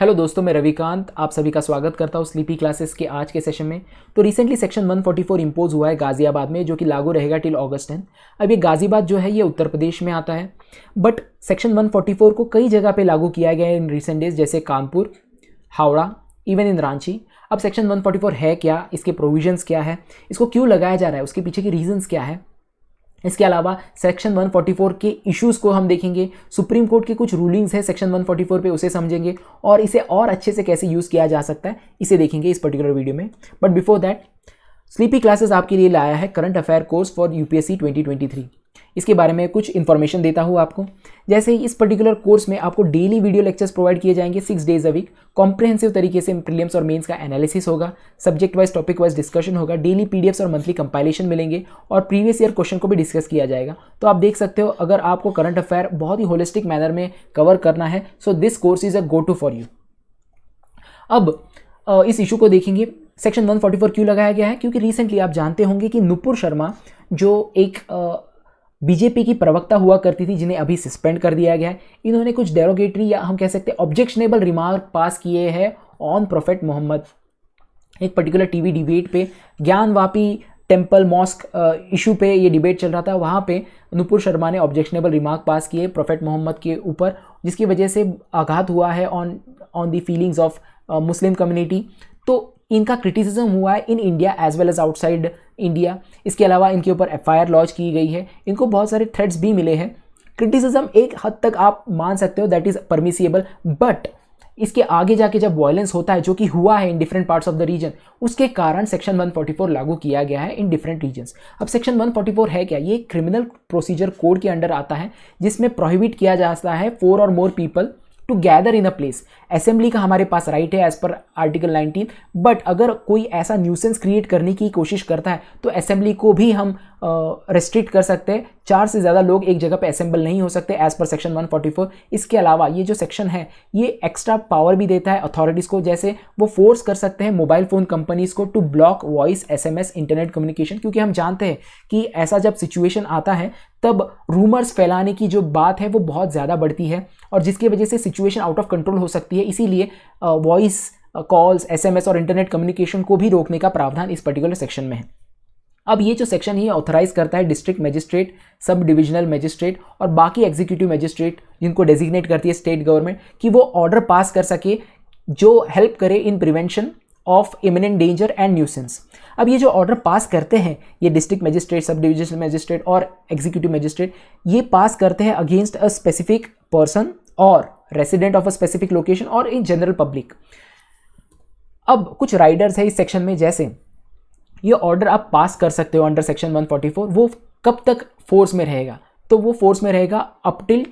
Hello दोस्तों, मैं रविकांत आप सभी का स्वागत करता हूँ स्लीपी क्लासेस के आज के सेशन में। तो रिसेंटली सेक्शन 144 इम्पोज हुआ है गाज़ियाबाद में, जो कि लागू रहेगा टिल अगस्त 10। अब ये गाज़ियाबाद जो है ये उत्तर प्रदेश में आता है, बट सेक्शन 144 को कई जगह पे लागू किया गया है इन रिसेंट डेज, जैसे कानपुर, हावड़ा, इवन इन रांची। अब सेक्शन 144 है क्या, इसके प्रोविजंस क्या है, इसको क्यों लगाया जा रहा है, उसके पीछे की रीजंस क्या है। इसके अलावा सेक्शन 144 के इश्यूज़ को हम देखेंगे, सुप्रीम कोर्ट के कुछ रूलिंग्स है सेक्शन 144 पे, उसे समझेंगे और इसे और अच्छे से कैसे यूज़ किया जा सकता है इसे देखेंगे इस पर्टिकुलर वीडियो में। But before that, sleepy classes आपके लिए लाया है current affair course for UPSC 2023। इसके बारे में कुछ इन्फॉर्मेशन देता हूँ आपको। जैसे इस पर्टिकुलर कोर्स में आपको डेली वीडियो लेक्चर्स प्रोवाइड किए जाएंगे 6 डेज अ वीक। कॉम्प्रिहेंसिव तरीके से प्रीलिम्स और मेंस का एनालिसिस होगा, subject wise topic wise discussion होगा, डेली पीडीएफ्स और मंथली कंपाइलेशन मिलेंगे और प्रीवियस ईयर क्वेश्चन को भी डिस्कस किया जाएगा। तो आप देख सकते हो, अगर आपको करंट अफेयर बहुत ही होलिस्टिक मैनर में कवर करना है, so this course is a go to for you. अब इस इशू को देखेंगे, सेक्शन 144 क्यों लगाया गया है, क्योंकि रिसेंटली आप जानते होंगे कि नुपुर शर्मा जो एक बीजेपी की प्रवक्ता हुआ करती थी, जिन्हें अभी सस्पेंड कर दिया गया है, इन्होंने कुछ डेरोगेटरी या हम कह सकते हैं ऑब्जेक्शनेबल रिमार्क पास किए हैं ऑन प्रोफेट मोहम्मद। एक पर्टिकुलर टीवी डिबेट पे, ज्ञानवापी टेम्पल मॉस्क इशू पे ये डिबेट चल रहा था, वहाँ पे नुपुर शर्मा ने ऑब्जेक्शनेबल रिमार्क पास किए प्रोफेट मोहम्मद के ऊपर, जिसकी वजह से आघात हुआ है on the feelings of Muslim community. तो इनका क्रिटिसिज्म हुआ है in India as well as outside India. इसके अलावा इनके ऊपर एफआईआर लॉन्च की गई है, इनको बहुत सारे थ्रेट्स भी मिले हैं। क्रिटिसिज्म एक हद तक आप मान सकते हो, दैट इज परमिसिएबल, बट इसके आगे जाके जब वायलेंस होता है, जो कि हुआ है in different parts of the region, उसके कारण सेक्शन 144 लागू किया गया है इन डिफरेंट रीजन्स। अब सेक्शन 144 है क्या, ये क्रिमिनल प्रोसीजर कोड के अंडर आता है, जिसमें प्रोहिबिट किया जाता है 4 और more people to gather in a place. Assembly का हमारे पास राइट है एज पर आर्टिकल 19, बट अगर कोई ऐसा न्यूसेंस क्रिएट करने की कोशिश करता है तो असेंबली को भी हम रेस्ट्रिक्ट कर सकते हैं। 4 से ज़्यादा लोग एक जगह पे असेंबल नहीं हो सकते एज पर सेक्शन 144। इसके अलावा ये जो सेक्शन है ये एक्स्ट्रा पावर भी देता है अथॉरिटीज़ को, जैसे वो फोर्स कर सकते हैं मोबाइल फ़ोन कंपनीज़ को to block voice, SMS, internet communication, क्योंकि हम जानते हैं कि ऐसा जब सिचुएशन आता है तब रूमर्स फैलाने की जो बात है वो बहुत ज़्यादा बढ़ती है और जिसकी वजह से सिचुएशन आउट ऑफ कंट्रोल हो सकती है। इसीलिए वॉइस कॉल्स, एसएमएस और इंटरनेट कम्युनिकेशन को भी रोकने का प्रावधान इस पर्टिकुलर सेक्शन में है। अब ये जो सेक्शन है ऑथराइज करता है district magistrate, sub divisional magistrate और बाकी एग्जीक्यूटिव मजिस्ट्रेट, जिनको डेजिग्नेट करती है स्टेट गवर्नमेंट, कि वो ऑर्डर पास कर सके जो हेल्प करे in prevention of imminent danger and nuisance. अब ये जो ऑर्डर पास करते हैं ये district magistrate, sub divisional magistrate और एग्जीक्यूटिव मजिस्ट्रेट, ये पास करते हैं अगेंस्ट अ स्पेसिफिक पर्सन और resident of a specific location और इन जनरल पब्लिक। अब कुछ राइडर्स है इस सेक्शन में, जैसे ये ऑर्डर आप पास कर सकते हो अंडर सेक्शन 144, वो कब तक फोर्स में रहेगा, तो वो फोर्स में रहेगा अप टिल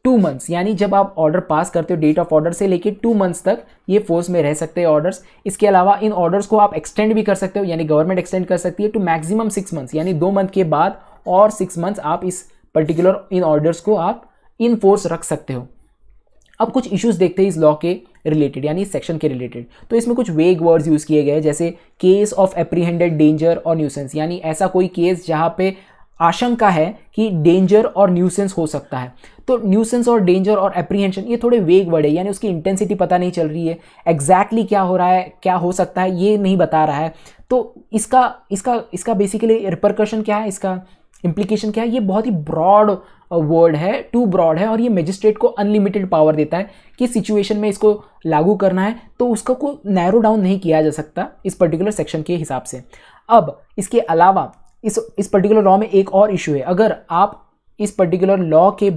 2 मंथ्स, यानी जब आप ऑर्डर पास करते हो डेट ऑफ ऑर्डर से लेके 2 मंथ्स तक ये फोर्स में रह सकते हैं ऑर्डर्स। इसके अलावा इन ऑर्डर्स को आप एक्सटेंड भी कर सकते हो, यानी गवर्नमेंट एक्सटेंड कर सकती है टू मैक्सिमम 6 मंथ्स, यानी 2 मंथ के बाद और 6 मंथ्स आप इस पर्टिकुलर इन ऑर्डर्स को आप इन फोर्स रख सकते हो। अब कुछ इश्यूज देखते हैं इस लॉ के रिलेटेड, यानी इस सेक्शन के रिलेटेड। तो इसमें कुछ वेग वर्ड्स यूज़ किए गए, जैसे केस ऑफ एप्रीहेंडेड डेंजर और न्यूसेंस, यानी ऐसा कोई केस जहाँ पे आशंका है कि डेंजर और न्यूसेंस हो सकता है। तो न्यूसेंस और डेंजर और एप्रीहेंशन ये थोड़े वेग वर्ड है, यानी उसकी इंटेंसिटी पता नहीं चल रही है, एग्जैक्टली क्या हो रहा है, क्या हो सकता है ये नहीं बता रहा है। तो इसका बेसिकली रिपरकशन क्या है, इसका इम्प्लीकेशन क्या है, ये बहुत ही ब्रॉड वर्ड है, टू ब्रॉड है, और ये मजिस्ट्रेट को अनलिमिटेड पावर देता है कि सिचुएशन में इसको लागू करना है, तो उसको को नैरो डाउन नहीं किया जा सकता इस पर्टिकुलर सेक्शन के हिसाब से। अब इसके अलावा इस पर्टिकुलर लॉ में एक और इशू है, अगर आप इस पर्टिकुलर लॉ के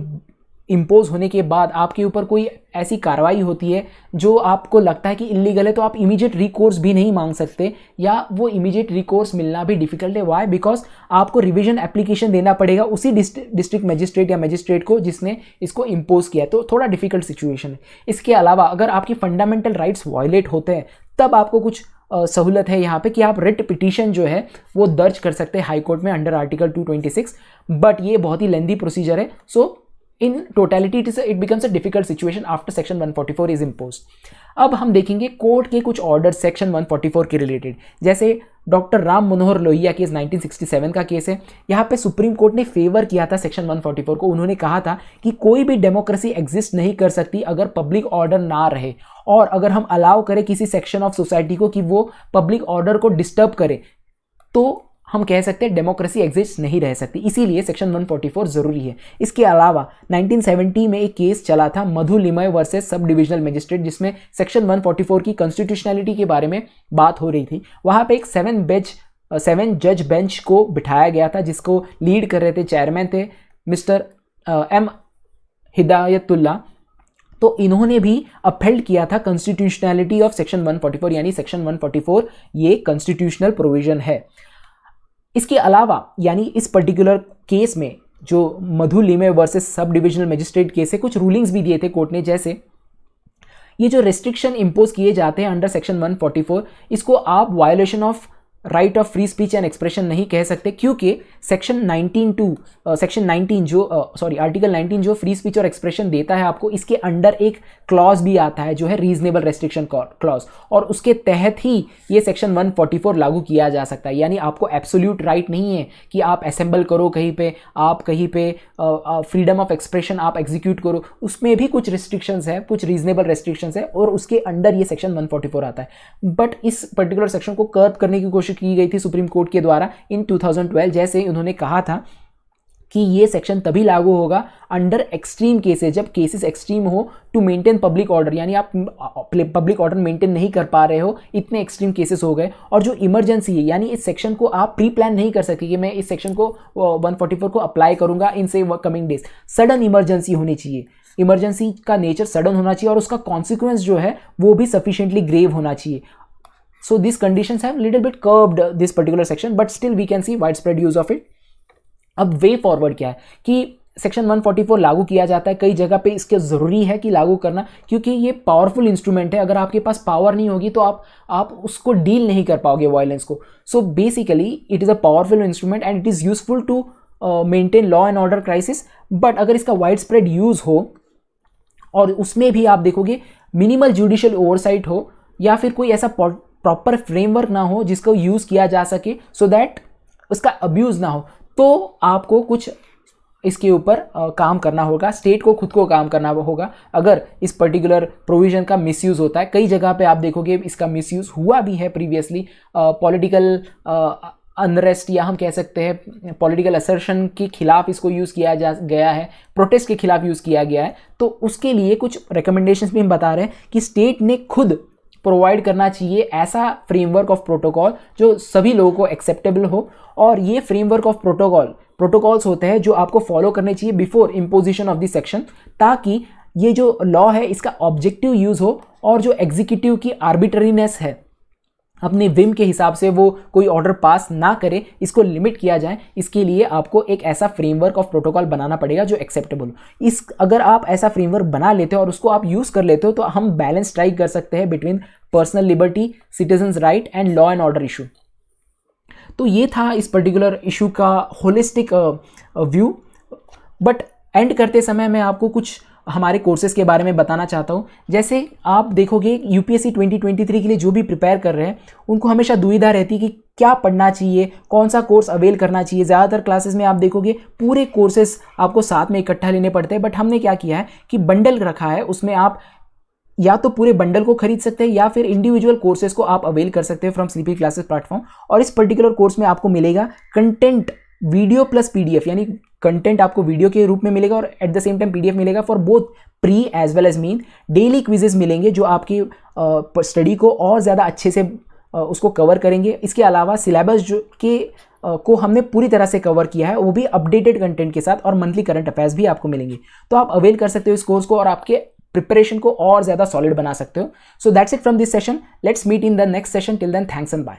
इम्पोज होने के बाद आपके ऊपर कोई ऐसी कार्रवाई होती है जो आपको लगता है कि इलीगल है, तो आप इमीडिएट रिकोर्स भी नहीं मांग सकते, या वो इमीडिएट रिकोर्स मिलना भी डिफिकल्ट है। वाई? बिकॉज आपको रिवीजन एप्लीकेशन देना पड़ेगा उसी डिस्ट्रिक्ट मजिस्ट्रेट या मजिस्ट्रेट को जिसने इसको इम्पोज किया, तो थोड़ा डिफिकल्ट सिचुएशन है। इसके अलावा अगर आपकी फंडामेंटल राइट्स वायलेट होते हैं तब आपको कुछ सहूलत है यहाँ पे कि आप रिट पिटीशन जो है वो दर्ज कर सकते हैं हाई कोर्ट में अंडर आर्टिकल 226, बट ये बहुत ही लेंदी प्रोसीजर है, so in totality it becomes a difficult situation after section 144 is imposed. अब हम देखेंगे कोर्ट के कुछ ऑर्डर सेक्शन 144 के रिलेटेड, जैसे डॉक्टर राम मनोहर लोहिया केस 1967 का केस है। यहाँ पे सुप्रीम कोर्ट ने फेवर किया था सेक्शन 144 को। उन्होंने कहा था कि कोई भी डेमोक्रेसी एग्जिस्ट नहीं कर सकती अगर पब्लिक ऑर्डर ना रहे, और अगर हम अलाउ करें किसी सेक्शन ऑफ सोसाइटी को कि वो पब्लिक ऑर्डर को डिस्टर्ब करे तो हम कह सकते हैं डेमोक्रेसी एग्जिस्ट नहीं रह सकती, इसीलिए सेक्शन 144 जरूरी है। इसके अलावा 1970 में एक केस चला था Madhu Limaye versus sub divisional magistrate, जिसमें सेक्शन 144 की कॉन्स्टिट्यूशनलिटी के बारे में बात हो रही थी। वहां पे एक 7 जज बेंच को बिठाया गया था, जिसको लीड कर रहे थे, चेयरमैन थे मिस्टर एम हिदायतुल्ला। तो इन्होंने भी अपहेल्ड किया था कॉन्स्टिट्यूशनलिटी ऑफ सेक्शन 144, यानी सेक्शन 144 ये कॉन्स्टिट्यूशनल प्रोविजन है। इसके अलावा यानी इस पर्टिकुलर केस में जो Madhu Limaye versus sub divisional magistrate case है, कुछ रूलिंग्स भी दिए थे कोर्ट ने, जैसे ये जो रेस्ट्रिक्शन इंपोज किए जाते हैं अंडर सेक्शन 144, इसको आप violation of right of free speech and expression नहीं कह सकते, क्योंकि सेक्शन 19 जो आर्टिकल 19 जो फ्री स्पीच और एक्सप्रेशन देता है आपको, इसके अंडर एक क्लॉज भी आता है जो है रीजनेबल रेस्ट्रिक्शन क्लॉज, और उसके तहत ही ये सेक्शन 144 लागू किया जा सकता है। यानी आपको एब्सोल्यूट राइट नहीं है कि आप असेंबल करो कहीं पे, आप कहीं पे फ्रीडम ऑफ एक्सप्रेशन आप एग्जीक्यूट करो, उसमें भी कुछ रिस्ट्रिक्शंस है, कुछ रीजनेबल रिस्ट्रिक्शंस है, और उसके अंडर ये सेक्शन 144 आता है। बट इस पर्टिकुलर सेक्शन को कर्ब करने की कोशिश की गई थी सुप्रीम कोर्ट के द्वारा इन 2012, जैसे उन्होंने कहा था कि ये सेक्शन तभी लागू होगा अंडर एक्सट्रीम केसेस, जब केसेस एक्सट्रीम हो टू मेंटेन पब्लिक ऑर्डर, यानी आप पब्लिक ऑर्डर मेंटेन नहीं कर पा रहे हो, इतने एक्सट्रीम केसेस हो गए। और जो इमरजेंसी है, यानी इस सेक्शन को आप प्री प्लान नहीं कर सकते कि मैं इस सेक्शन को 144 को अप्लाई करूंगा इन से कमिंग डेज। सडन इमरजेंसी होनी चाहिए, इमरजेंसी का नेचर सडन होना चाहिए, और उसका कॉन्सिक्वेंस जो है वो भी सफिशिएंटली ग्रेव होना चाहिए। So these conditions have little bit curbed this particular section, but still we can see widespread use of it. अब वे फॉरवर्ड क्या है कि सेक्शन 144 लागू किया जाता है, कई जगह पे इसके ज़रूरी है कि लागू करना, क्योंकि ये पावरफुल इंस्ट्रूमेंट है। अगर आपके पास पावर नहीं होगी तो आप उसको डील नहीं कर पाओगे वायलेंस को। So basically it is a powerful instrument and it is useful to maintain law and order crisis. But अगर इसका वाइड स्प्रेड यूज़ हो और उसमें भी आप देखोगे मिनिमल जुडिशियल ओवरसाइट हो, या फिर कोई ऐसा प्रॉपर फ्रेमवर्क ना हो जिसको यूज़ किया जा सके सो दैट उसका अब्यूज़ ना हो, तो आपको कुछ इसके ऊपर काम करना होगा, स्टेट को खुद को काम करना होगा। अगर इस पर्टिकुलर प्रोविजन का मिसयूज़ होता है, कई जगह पे आप देखोगे इसका मिसयूज़ हुआ भी है प्रीवियसली, पॉलिटिकल अनरेस्ट या हम कह सकते हैं पॉलिटिकल असर्शन के खिलाफ इसको यूज़ किया गया है, प्रोटेस्ट के खिलाफ यूज़ किया गया है। तो उसके लिए कुछ रिकमेंडेशंस भी हम बता रहे हैं कि स्टेट ने खुद प्रोवाइड करना चाहिए ऐसा फ्रेमवर्क ऑफ प्रोटोकॉल जो सभी लोगों को एक्सेप्टेबल हो। और ये फ्रेमवर्क ऑफ प्रोटोकॉल्स होते हैं जो आपको फॉलो करने चाहिए before imposition of this section, ताकि ये जो लॉ है इसका ऑब्जेक्टिव यूज़ हो, और जो एग्जीक्यूटिव की आर्बिट्ररीनेस है अपने विम के हिसाब से वो कोई ऑर्डर पास ना करे, इसको लिमिट किया जाए। इसके लिए आपको एक ऐसा फ्रेमवर्क ऑफ प्रोटोकॉल बनाना पड़ेगा जो एक्सेप्टेबल हो। अगर आप ऐसा फ्रेमवर्क बना लेते हो और उसको आप यूज़ कर लेते हो, तो हम बैलेंस स्ट्राइक कर सकते हैं between personal liberty, citizens right and law and order issue. तो ये था इस पर्टिकुलर इशू का होलिस्टिक व्यू। बट एंड करते समय मैं आपको कुछ हमारे कोर्सेज़ के बारे में बताना चाहता हूँ। जैसे आप देखोगे यूपीएससी 2023 के लिए जो भी प्रिपेयर कर रहे हैं उनको हमेशा दुविधा रहती है कि क्या पढ़ना चाहिए, कौन सा कोर्स अवेल करना चाहिए। ज़्यादातर क्लासेस में आप देखोगे पूरे कोर्सेज आपको साथ में इकट्ठा लेने पड़ते हैं, बट हमने क्या किया है कि बंडल रखा है, उसमें आप या तो पूरे बंडल को खरीद सकते हैं या फिर इंडिविजुअल कोर्सेज को आप अवेल कर सकते हैं फ्रॉम स्लीपी क्लासेस प्लेटफॉर्म। और इस पर्टिकुलर कोर्स में आपको मिलेगा कंटेंट वीडियो प्लस पीडीएफ, यानी कंटेंट आपको वीडियो के रूप में मिलेगा और at the same time PDF मिलेगा for both pre as well as main. Daily quizzes मिलेंगे जो आपकी स्टडी को और ज़्यादा अच्छे से उसको कवर करेंगे। इसके अलावा सिलेबस जो के को हमने पूरी तरह से कवर किया है, वो भी अपडेटेड कंटेंट के साथ, और मंथली करंट अफेयर्स भी आपको मिलेंगे। तो आप अवेल कर सकते हो इस कोर्स को और आपके प्रिपरेशन को और ज़्यादा सॉलिड बना सकते हो। So that's it from this session, let's meet in the next session, till then thanks and bye.